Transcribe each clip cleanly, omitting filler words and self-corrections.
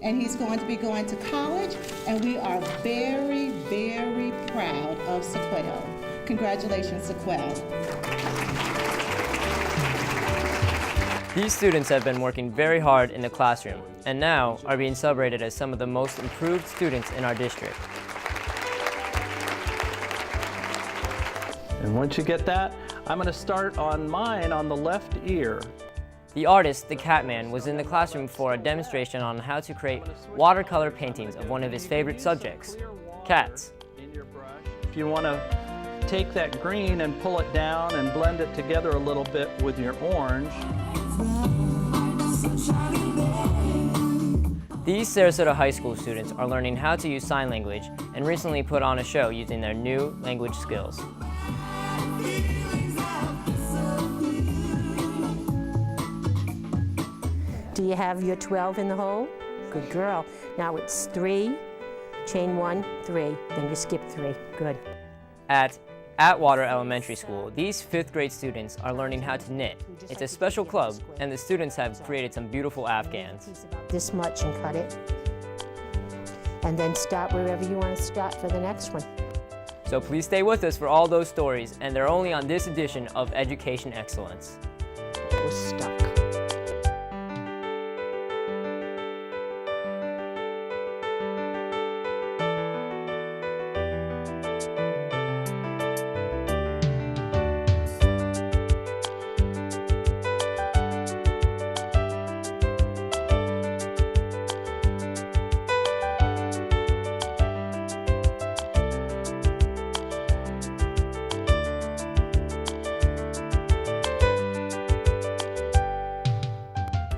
and he's going to be going to college, and we are very, very proud of Sequel. Congratulations, Sequel. These students have been working very hard in the classroom and now are being celebrated as some of the most improved students in our district. And once you get that, I'm going to start on mine on the left ear. The artist, the Catman, was in the classroom for a demonstration on how to create watercolor paintings of one of his favorite subjects, cats. If you want to take that green and pull it down and blend it together a little bit with your orange. These Sarasota High School students are learning how to use sign language and recently put on a show using their new language skills. Do you have your 12 in the hole? Good girl. Now it's 3, chain 1, 3, then you skip 3. Good. At Atwater Elementary School, these 5th grade students are learning how to knit. It's a special club, and the students have created some beautiful afghans. This much and cut it. And then start wherever you want to start for the next one. So please stay with us for all those stories, and they're only on this edition of Education Excellence. We're stuck.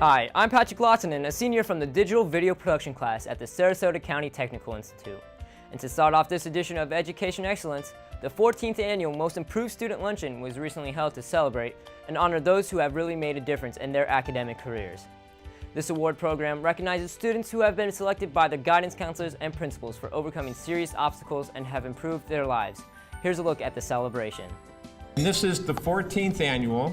Hi, I'm Patrick Lawson, a senior from the Digital Video Production class at the Sarasota County Technical Institute. And to start off this edition of Education Excellence, the 14th Annual Most Improved Student Luncheon was recently held to celebrate and honor those who have really made a difference in their academic careers. This award program recognizes students who have been selected by their guidance counselors and principals for overcoming serious obstacles and have improved their lives. Here's a look at the celebration. This is the 14th Annual.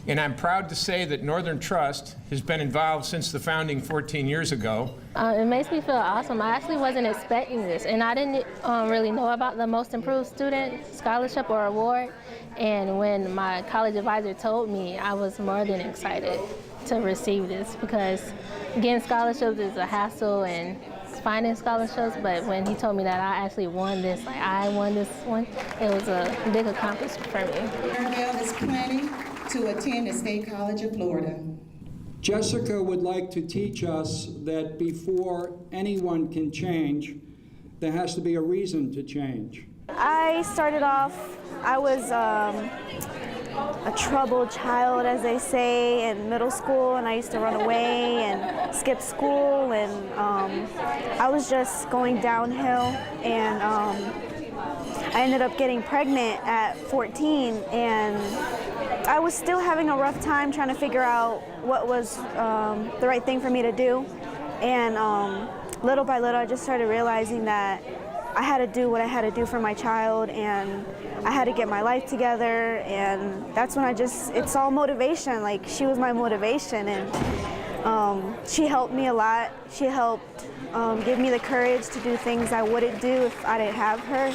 And I'm proud to say that Northern Trust has been involved since the founding 14 years ago. It makes me feel awesome. I actually wasn't expecting this, and I didn't really know about the Most Improved Student Scholarship or Award. And when my college advisor told me, I was more than excited to receive this because getting scholarships is a hassle and finding scholarships, but when he told me that I actually won this, like I won this one, it was a big accomplishment for me. Rachael is planning to attend the State College of Florida. Jessica would like to teach us that before anyone can change, there has to be a reason to change. I started off, I was a troubled child, as they say, in middle school, and I used to run away and skip school, and I was just going downhill, and I ended up getting pregnant at 14, and I was still having a rough time trying to figure out what was the right thing for me to do, and little by little I just started realizing that I had to do what I had to do for my child, and I had to get my life together, and that's when it's all motivation. Like, she was my motivation, and she helped me a lot. She helped give me the courage to do things I wouldn't do if I didn't have her.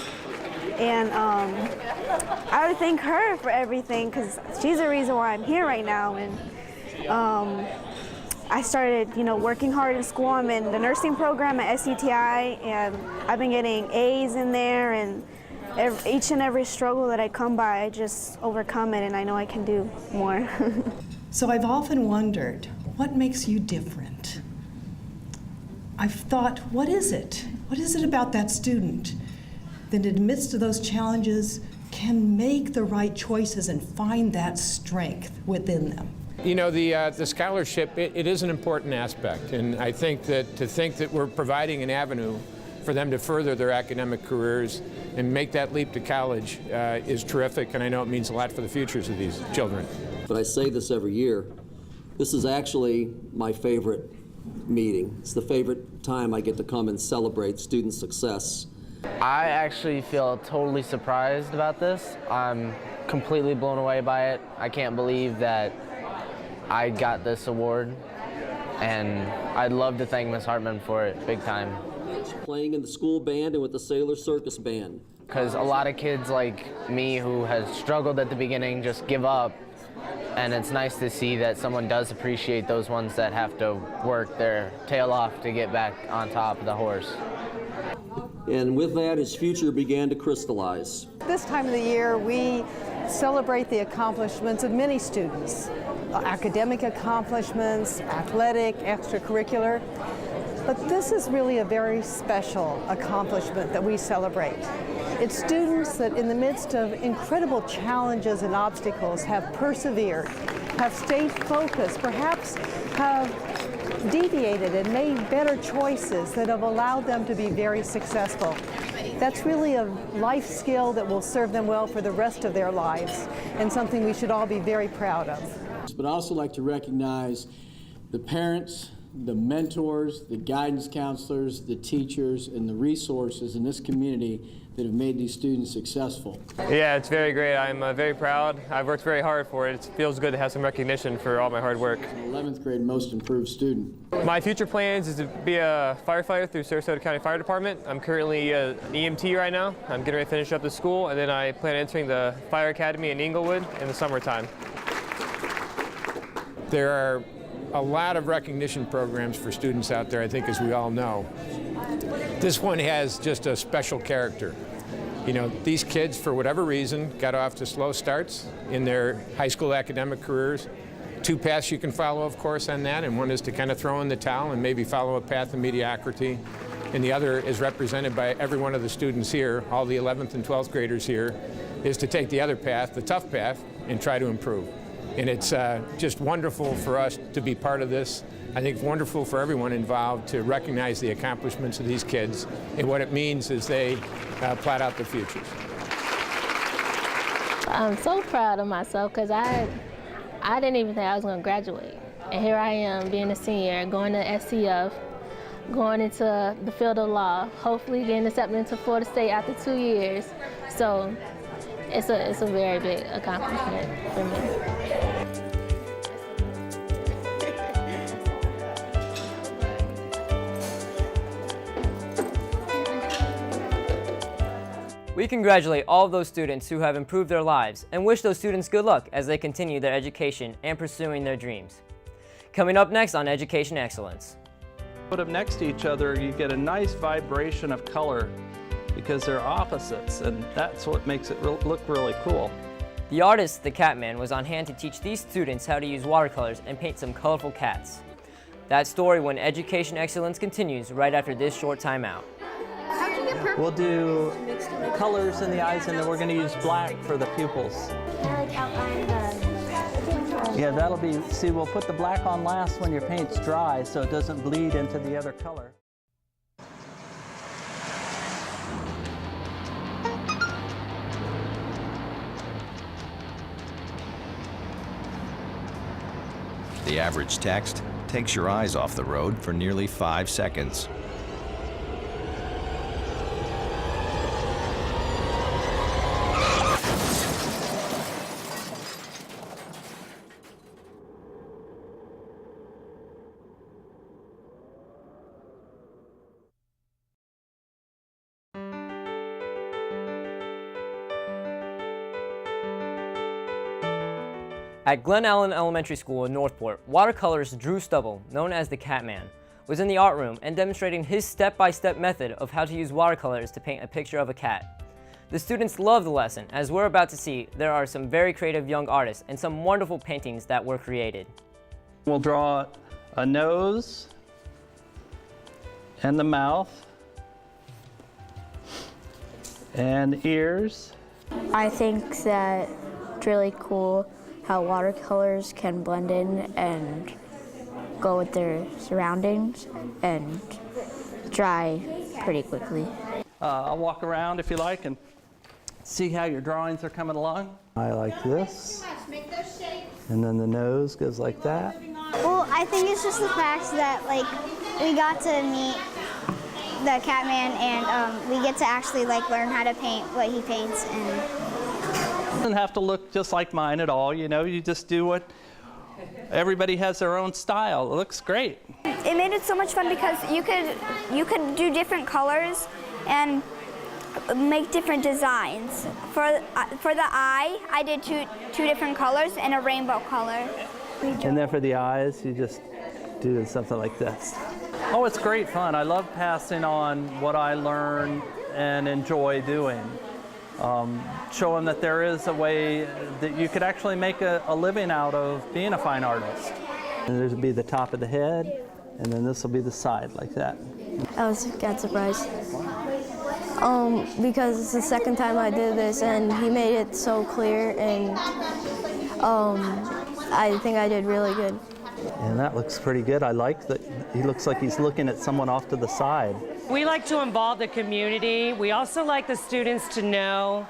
And I would thank her for everything because she's the reason why I'm here right now. And I started, working hard in school. I'm in the nursing program at SCTI, and I've been getting A's in there. And each and every struggle that I come by, I just overcome it, and I know I can do more. So I've often wondered, what makes you different? I've thought, what is it? What is it about that student that in the midst of those challenges can make the right choices and find that strength within them? The scholarship, it is an important aspect, and I think that we're providing an avenue for them to further their academic careers and make that leap to college is terrific, and I know it means a lot for the futures of these children. But I say this every year, this is actually my favorite meeting. It's the favorite time I get to come and celebrate student success. I actually feel totally surprised about this. I'm completely blown away by it. I can't believe that I got this award. and I'd love to thank Ms. Hartman for it, big time. Playing in the school band and with the Sailor Circus Band. Because a lot of kids like me who has struggled at the beginning just give up, and it's nice to see that someone does appreciate those ones that have to work their tail off to get back on top of the horse. And with that, his future began to crystallize. This time of the year, we celebrate the accomplishments of many students, academic accomplishments, athletic, extracurricular. But this is really a very special accomplishment that we celebrate. It's students that in the midst of incredible challenges and obstacles have persevered, have stayed focused, perhaps have deviated and made better choices that have allowed them to be very successful. That's really a life skill that will serve them well for the rest of their lives, and something we should all be very proud of. But I also like to recognize the parents, the mentors, the guidance counselors, the teachers, and the resources in this community that have made these students successful. Yeah, it's very great. I'm very proud. I've worked very hard for it. It feels good to have some recognition for all my hard work. An 11th grade most improved student. My future plans is to be a firefighter through Sarasota County Fire Department. I'm currently an EMT right now. I'm getting ready to finish up the school, and then I plan on entering the Fire Academy in Inglewood in the summertime. There are a lot of recognition programs for students out there, I think, as we all know. This one has just a special character. You know, these kids, for whatever reason, got off to slow starts in their high school academic careers. Two paths you can follow, of course, on that, and one is to kind of throw in the towel and maybe follow a path of mediocrity. And the other is represented by every one of the students here, all the 11th and 12th graders here, is to take the other path, the tough path, and try to improve. And it's just wonderful for us to be part of this. I think wonderful for everyone involved to recognize the accomplishments of these kids and what it means as they plot out their futures. I'm so proud of myself because I didn't even think I was going to graduate. And here I am being a senior, going to SCF, going into the field of law, hopefully getting accepted into Florida State after 2 years. So it's a very big accomplishment for me. We congratulate all of those students who have improved their lives and wish those students good luck as they continue their education and pursuing their dreams. Coming up next on Education Excellence. Put them next to each other, you get a nice vibration of color because they're opposites, and that's what makes it look really cool. The artist, the Catman, was on hand to teach these students how to use watercolors and paint some colorful cats. That story when Education Excellence continues right after this short timeout. We'll do colors in the eyes, and then we're going to use black for the pupils. Yeah, that'll be, see, we'll put the black on last when your paint's dry so it doesn't bleed into the other color. The average text takes your eyes off the road for nearly 5 seconds. At Glenallen Elementary School in Northport, watercolorist Drew Stubble, known as the Catman, was in the art room and demonstrating his step-by-step method of how to use watercolors to paint a picture of a cat. The students loved the lesson. As we're about to see, there are some very creative young artists and some wonderful paintings that were created. We'll draw a nose and the mouth and ears. I think that it's really cool how watercolors can blend in and go with their surroundings and dry pretty quickly. I'll walk around if you like and see how your drawings are coming along. I like this. And then the nose goes like that. Well, I think it's just the fact that we got to meet the Catman and we get to actually learn how to paint what he paints. And it doesn't have to look just like mine at all, you know, you just do what everybody has their own style. It looks great. it made it so much fun because you could do different colors and make different designs. For the eye, I did two different colors and a rainbow color. And then for the eyes, you just do something like this. Oh, it's great fun. I love passing on what I learn and enjoy doing. Show them that there is a way that you could actually make a living out of being a fine artist. And this will be the top of the head, and then this will be the side, like that. I got surprised. Because it's the second time I did this, and he made it so clear, and I think I did really good. And that looks pretty good. I like that. He looks like he's looking at someone off to the side. We like to involve the community. We also like the students to know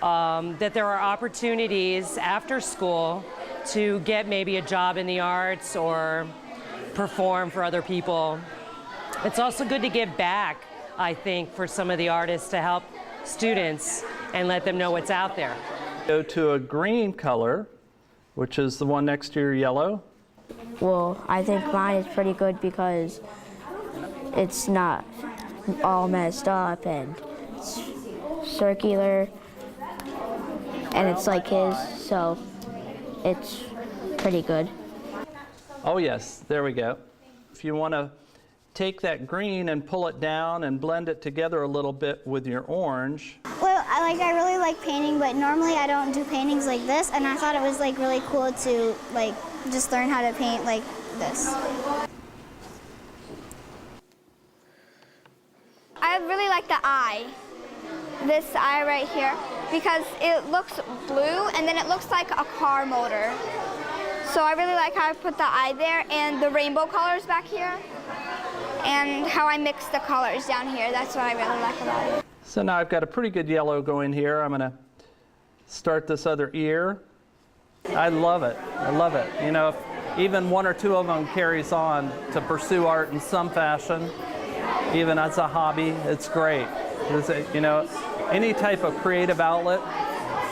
that there are opportunities after school to get maybe a job in the arts or perform for other people. It's also good to give back, I think, for some of the artists to help students and let them know what's out there. Go to a green color, which is the one next to your yellow. Well, I think mine is pretty good because it's not all messed up and it's circular and it's like his, so it's pretty good. Oh yes, there we go. If you want to take that green and pull it down and blend it together a little bit with your orange. Well, I really like painting, but normally I don't do paintings like this, and I thought it was like really cool to like just learn how to paint like this. I really like the eye, this eye right here, because it looks blue and then it looks like a car motor. So I really like how I put the eye there and the rainbow colors back here and how I mix the colors down here. That's what I really like about it. So now I've got a pretty good yellow going here. I'm going to start this other ear. I love it. I love it. You know, if even one or two of them carries on to pursue art in some fashion, even as a hobby, it's great. You know, any type of creative outlet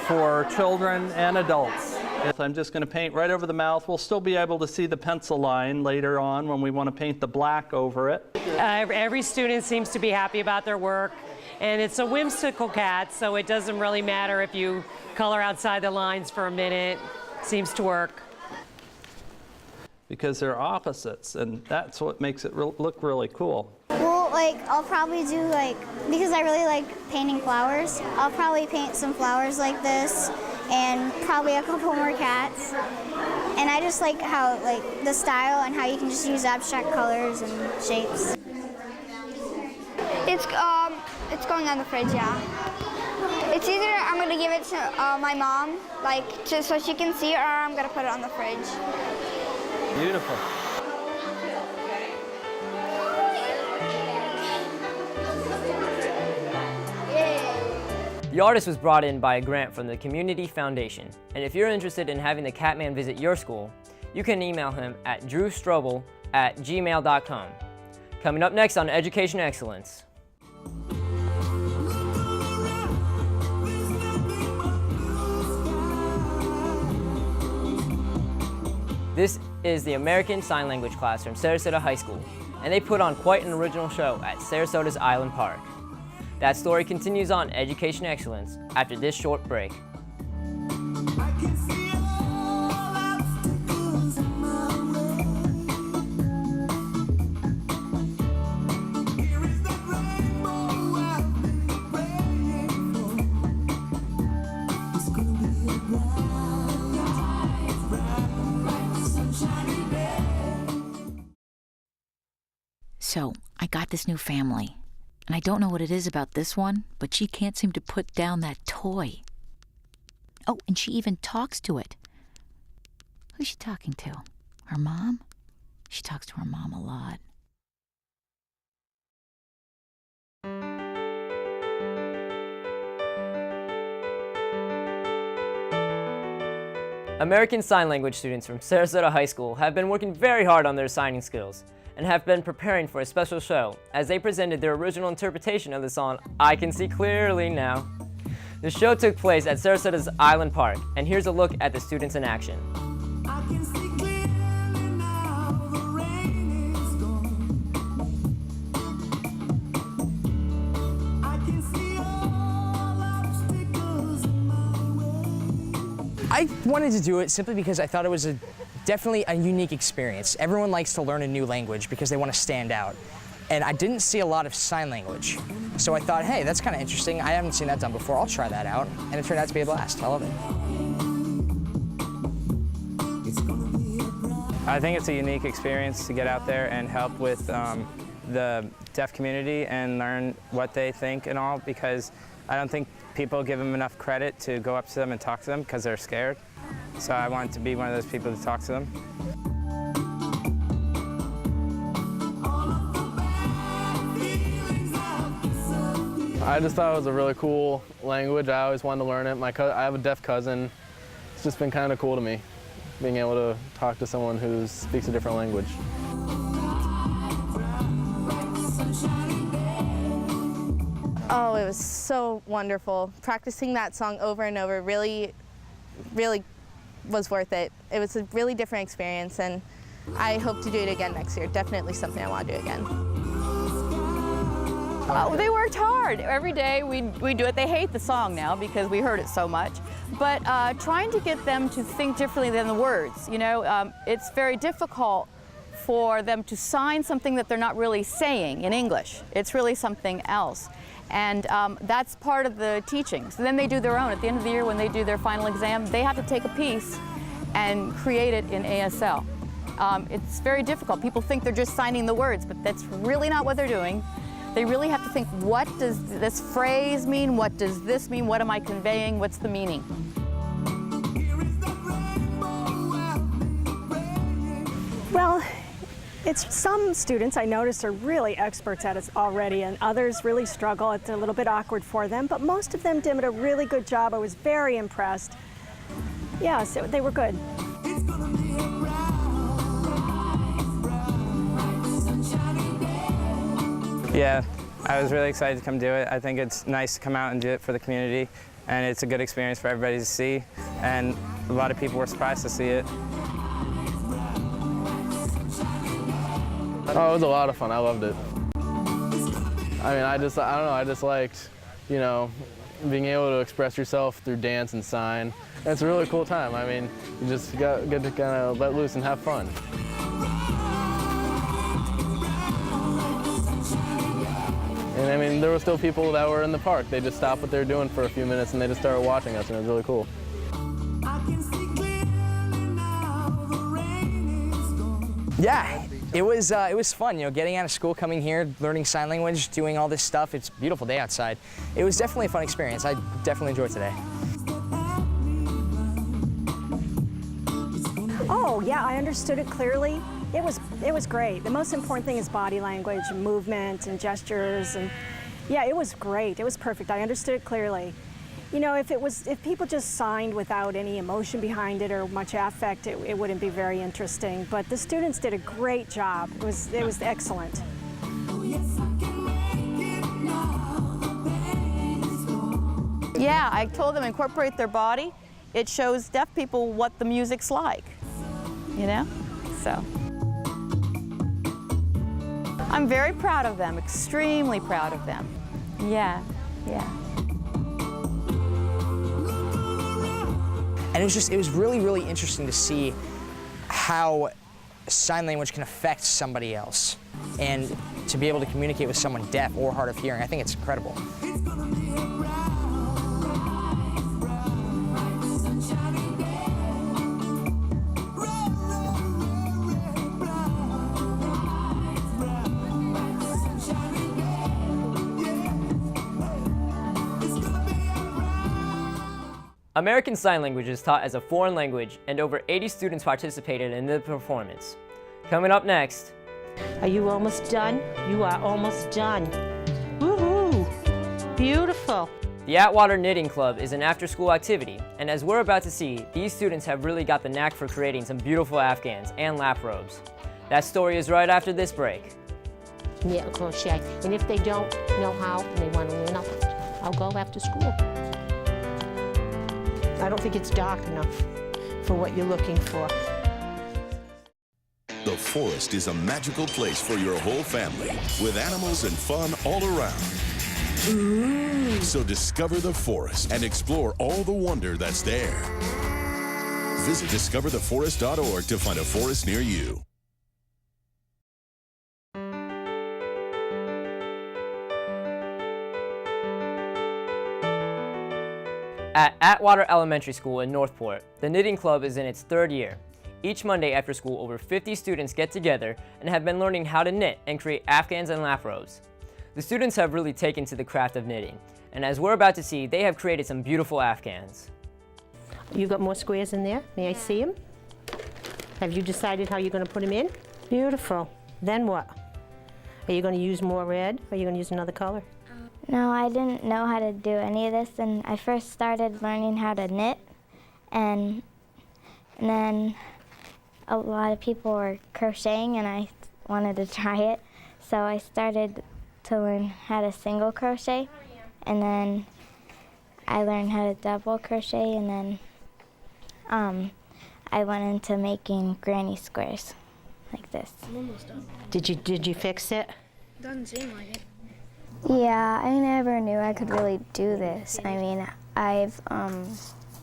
for children and adults. I'm just going to paint right over the mouth. We'll still be able to see the pencil line later on when we want to paint the black over it. Every student seems to be happy about their work, and it's a whimsical cat, so it doesn't really matter if you color outside the lines for a minute. Seems to work. Because they're opposites, and that's what makes it look really cool. Well, like, I'll probably do, like, because I really like painting flowers, I'll probably paint some flowers like this and probably a couple more cats. And I just like how, like, the style and how you can just use abstract colors and shapes. It's going on the fridge, yeah. It's either I'm going to give it to my mom, like, so she can see it, or I'm going to put it on the fridge. Beautiful. The artist was brought in by a grant from the Community Foundation, and if you're interested in having the Catman visit your school, you can email him at drewstrobel@gmail.com. Coming up next on Education Excellence. This is the American Sign Language class from Sarasota High School, and they put on quite an original show at Sarasota's Island Park. That story continues on Education Excellence after this short break. So, I got this new family, and I don't know what it is about this one, but she can't seem to put down that toy. Oh, and she even talks to it. Who's she talking to? Her mom? She talks to her mom a lot. American Sign Language students from Sarasota High School have been working very hard on their signing skills and have been preparing for a special show as they presented their original interpretation of the song, I Can See Clearly Now. The show took place at Sarasota's Island Park, and here's a look at the students in action. I can see clearly now, the rain is gone. I wanted to do it simply because I thought it was definitely a unique experience. Everyone likes to learn a new language because they want to stand out. And I didn't see a lot of sign language. So I thought, hey, that's kind of interesting. I haven't seen that done before. I'll try that out. And it turned out to be a blast. I love it. I think it's a unique experience to get out there and help with the deaf community and learn what they think and all, because I don't think people give them enough credit to go up to them and talk to them because they're scared. So I wanted to be one of those people to talk to them. I just thought it was a really cool language. I always wanted to learn it. I have a deaf cousin. It's just been kind of cool to me, being able to talk to someone who speaks a different language. Oh, it was so wonderful. Practicing that song over and over really was worth it. It was a really different experience, and I hope to do it again next year. Definitely something I want to do again. Oh, they worked hard. Every day we do it. They hate the song now because we heard it so much. But trying to get them to think differently than the words. You know, it's very difficult for them to sign something that they're not really saying in English. It's really something else. And that's part of the teaching. So then they do their own. At the end of the year when they do their final exam, they have to take a piece and create it in ASL. It's very difficult. People think they're just signing the words, but that's really not what they're doing. They really have to think, what does this phrase mean? What does this mean? What am I conveying? What's the meaning? Well, some students I noticed are really experts at it already, and others really struggle. It's a little bit awkward for them, but most of them did a really good job. I was very impressed. Yeah, so they were good. Yeah, I was really excited to come do it. I think it's nice to come out and do it for the community, and it's a good experience for everybody to see, and a lot of people were surprised to see it. Oh, it was a lot of fun. I loved it. I mean, I don't know, I just liked, you know, being able to express yourself through dance and sign. And it's a really cool time. I mean, you just get to kind of let loose and have fun. And I mean, there were still people that were in the park. They just stopped what they were doing for a few minutes and they just started watching us, and it was really cool. Yeah, it was fun, you know, getting out of school, coming here, learning sign language, doing all this stuff. It's a beautiful day outside. It was definitely a fun experience. I definitely enjoyed today. Oh, yeah, I understood it clearly. It was great. The most important thing is body language, and movement, and gestures, and yeah, it was great. It was perfect. I understood it clearly. You know, if people just signed without any emotion behind it or much affect, it wouldn't be very interesting. But the students did a great job. It was excellent. Yeah, I told them incorporate their body. It shows deaf people what the music's like, you know? So. I'm very proud of them, extremely proud of them. Yeah, yeah. And it was really, really interesting to see how sign language can affect somebody else. And to be able to communicate with someone deaf or hard of hearing, I think it's incredible. American Sign Language is taught as a foreign language, and over 80 students participated in the performance. Coming up next. Are you almost done? You are almost done. Woohoo! Beautiful. The Atwater Knitting Club is an after-school activity, and as we're about to see, these students have really got the knack for creating some beautiful Afghans and lap robes. That story is right after this break. Yeah, crochet. And if they don't know how and they want to learn, I'll go after school. I don't think it's dark enough for what you're looking for. The forest is a magical place for your whole family, with animals and fun all around. Ooh. So discover the forest and explore all the wonder that's there. Visit discovertheforest.org to find a forest near you. At Atwater Elementary School in Northport, the knitting club is in its 3rd year. Each Monday after school, over 50 students get together and have been learning how to knit and create afghans and lap robes. The students have really taken to the craft of knitting, and as we're about to see, they have created some beautiful afghans. You got more squares in there? May I see them? Have you decided how you're going to put them in? Beautiful. Then what? Are you going to use more red, or are you going to use another color? No, I didn't know how to do any of this, and I first started learning how to knit, and then a lot of people were crocheting, and I wanted to try it, so I started to learn how to single crochet, and then I learned how to double crochet, and then I went into making granny squares like this. I'm almost done. Did you fix it? Doesn't seem like it. Yeah, I never knew I could really do this. I mean, I've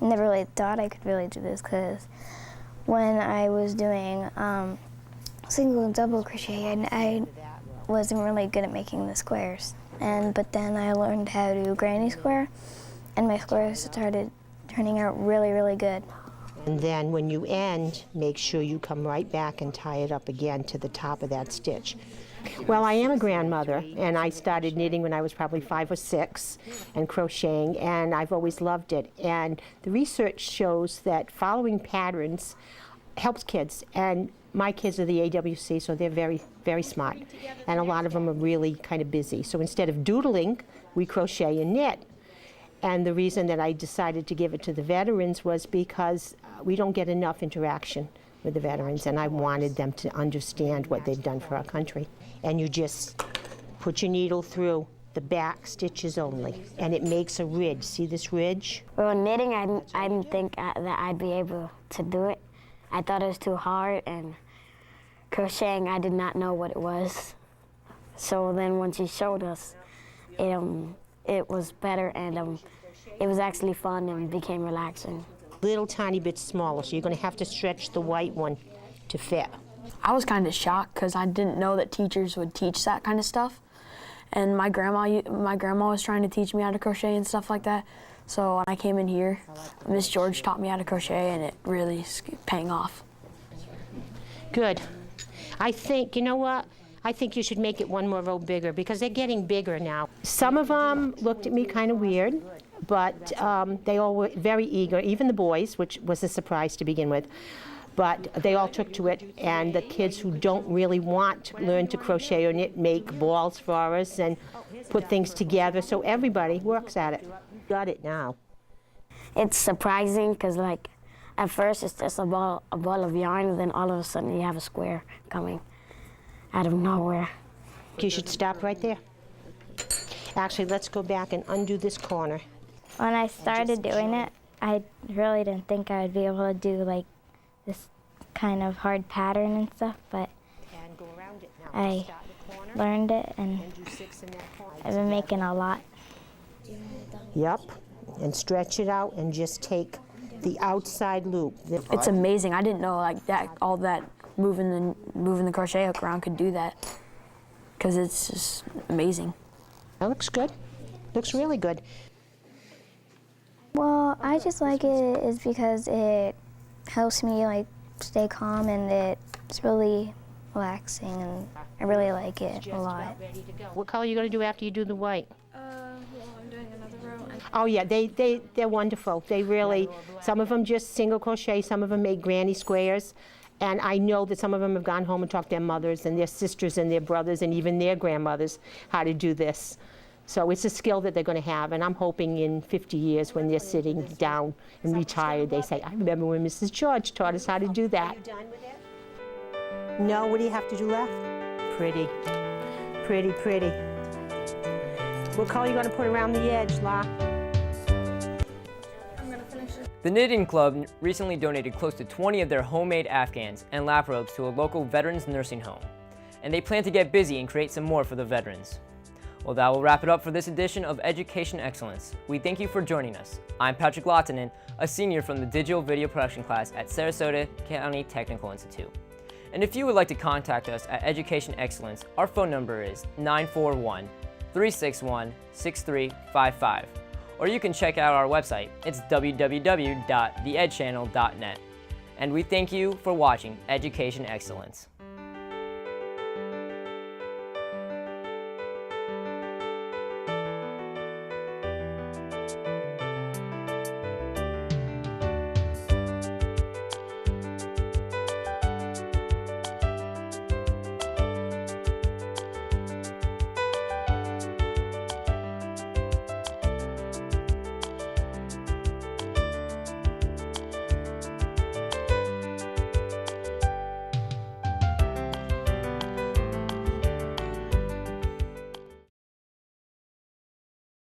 never really thought I could really do this, because when I was doing single and double crochet, I wasn't really good at making the squares. But then I learned how to do granny square, and my squares started turning out really, really good. And then when you end, make sure you come right back and tie it up again to the top of that stitch. Well, I am a grandmother, and I started knitting when I was probably 5 or 6, and crocheting, and I've always loved it. And the research shows that following patterns helps kids, and my kids are the AWC, so they're very, very smart, and a lot of them are really kind of busy. So instead of doodling, we crochet and knit. And the reason that I decided to give it to the veterans was because we don't get enough interaction with the veterans, and I wanted them to understand what they've done for our country. And you just put your needle through the back stitches only, and it makes a ridge. See this ridge? Well, knitting, I didn't think that I'd be able to do it. I thought it was too hard, and crocheting, I did not know what it was. So then when she showed us, it was better, and it was actually fun and became relaxing. Little tiny bit smaller, so you're going to have to stretch the white one to fit. I was kind of shocked because I didn't know that teachers would teach that kind of stuff. And my grandma was trying to teach me how to crochet and stuff like that. So when I came in here, Miss George taught me how to crochet, and it really is paying off. Good. I think, you know what? I think you should make it one more row bigger, because they're getting bigger now. Some of them looked at me kind of weird, but they all were very eager, even the boys, which was a surprise to begin with. But they all took to it, and the kids who don't really want to learn to crochet or knit make balls for us and put things together, so everybody works at it. Got it now. It's surprising because, like, at first it's just a ball of yarn, and then all of a sudden you have a square coming out of nowhere. You should stop right there. Actually, let's go back and undo this corner. When I started doing it, I really didn't think I would be able to do, like, this kind of hard pattern and stuff, but I learned it, and I've been making a lot. Yep, and stretch it out and just take the outside loop. It's amazing. I didn't know like that. All that moving the crochet hook around could do that, because it's just amazing. That looks good. Looks really good. Well, I just like it is because it helps me like stay calm, and it's really relaxing, and I really like it a lot. What color are you going to do after you do the white? Well, I'm doing another row. Oh yeah, they're wonderful. They really, some of them just single crochet, some of them make granny squares. And I know that some of them have gone home and talked to their mothers and their sisters and their brothers and even their grandmothers how to do this. So it's a skill that they're going to have, and I'm hoping in 50 years when they're sitting down and retired, they say, I remember when Mrs. George taught us how to do that. Are you done with it? No, what do you have to do left? Pretty, pretty, pretty. What color are you going to put around the edge, La? The Knitting Club recently donated close to 20 of their homemade afghans and lap robes to a local veterans nursing home, and they plan to get busy and create some more for the veterans. Well, that will wrap it up for this edition of Education Excellence. We thank you for joining us. I'm Patrick Lottinen, a senior from the Digital Video Production class at Sarasota County Technical Institute. And if you would like to contact us at Education Excellence, our phone number is 941-361-6355. Or you can check out our website. It's www.theedchannel.net. And we thank you for watching Education Excellence.